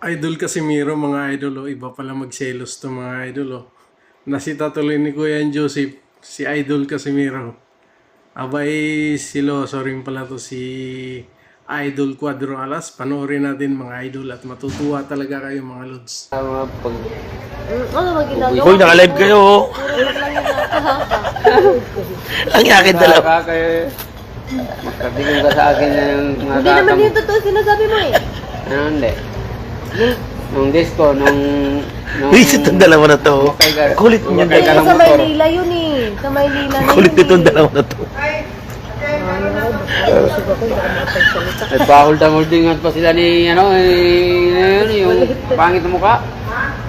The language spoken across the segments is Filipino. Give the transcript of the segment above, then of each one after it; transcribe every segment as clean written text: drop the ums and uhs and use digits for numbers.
Idol Casimiro, mga idol, iba pala magselos to mga idol. Nasita tuloy ni Kuya Joseph, si Idol Casimiro. Abay, siloso rin pala to si Idol Cuadro Alas. Panoorin natin mga idol at matutuwa talaga kayo mga lods. Pag Ano ba ginagawa? Uy, naka-live kayo. Ang yakin dalawa. kayo, magkatigil ka sa akin na yung mga Hindi naman yung totoo sinasabi mo eh. Ano, hindi. Nung disco, nung Uy, itong dalawa na to. Kulit niya. Kaya ka ng Sa motor. Maynila yun eh. Sa Maynila na Kulit yun itong dalawa na to. Ay, pahold-holdingan pa sila ni, yung pangit na mukha.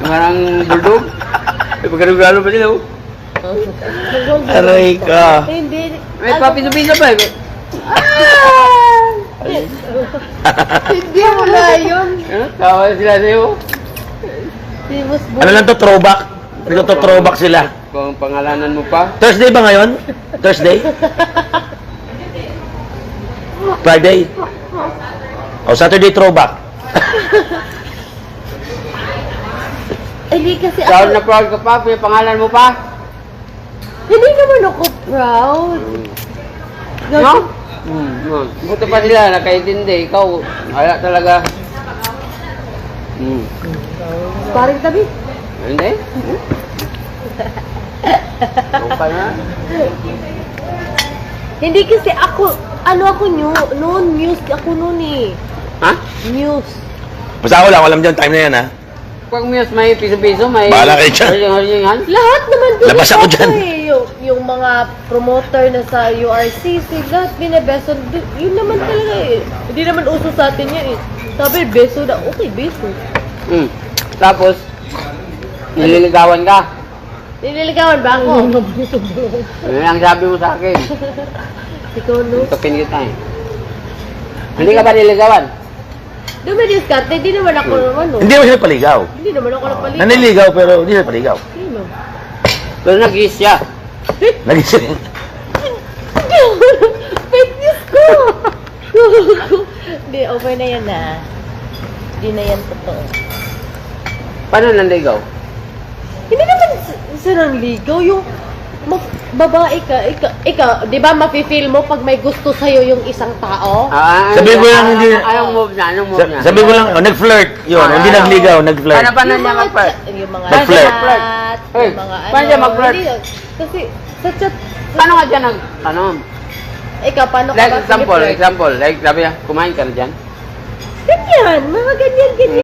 Yung parang bulldog. Ay, pagkarugalo pa sila, oh. Aray ka. Hindi. May papito-pito pa, eh. Hindi mo na yun. Tawa sila sa'yo. Si Boss Ano lang to, throwback? Ito to, throwback sila. Kung pangalanan mo pa. Thursday ba ngayon? Thursday? Friday? O, Saturday throwback. Hindi kasi Proud ako. na proud ka pa, may pangalan mo pa. Hindi naman ako proud. No? Buto pa sila, nakaintindi. Ikaw, wala talaga. Paring tabi. Hindi? Ikaw pa na. Hindi kasi ako, noon, news ako noon eh. Ha? News. Basta ako lang, alam dyan, time na yan ha. Pag miyos may piso-piso, may... Bahala kayo dyan. Haringan. Lahat naman Labas ako dyan. Eh. Yung mga promoter na sa URCC, lahat binabeso. Yun naman talaga eh. Hindi naman uso sa atin yan eh. Sabi, beso na. Okay, beso. Tapos, nililigawan ka. Nililigawan ba ako? Ano ang sabi mo sa akin? Ikaw no? Tupin kita eh. Hindi ka ba nililigawan? Doon may discarte, hindi naman ako ano. Hindi naman siya paligaw. Hindi naman ako napalito. Naniligaw pero hindi siya paligaw. Sino? Pero nag-kiss siya. Nagising. Fitness ko! Hindi, over na yan na. Hindi na yan totoo. Paano nanligaw? Hindi naman sa nang ligaw yung babae ka, ikaw, di ba mafe-feel mo pag may gusto sa'yo yung isang tao? Sabihin ko lang hindi... Anong move na? Anong move na? Sabihin ko lang, nag-flirt. Yun, hindi nagligaw, nag-flirt. Paano niya mga mag-flirt? yung mga Mag-flirt. chat, Hey, yung mga paano siya mag-flirt? hindi, kasi sa chat, Paano nga dyan ikaw, paano ka Like ba example, flirt? like sabi niya, kumain ka na dyan? Ganyan, mga ganyan.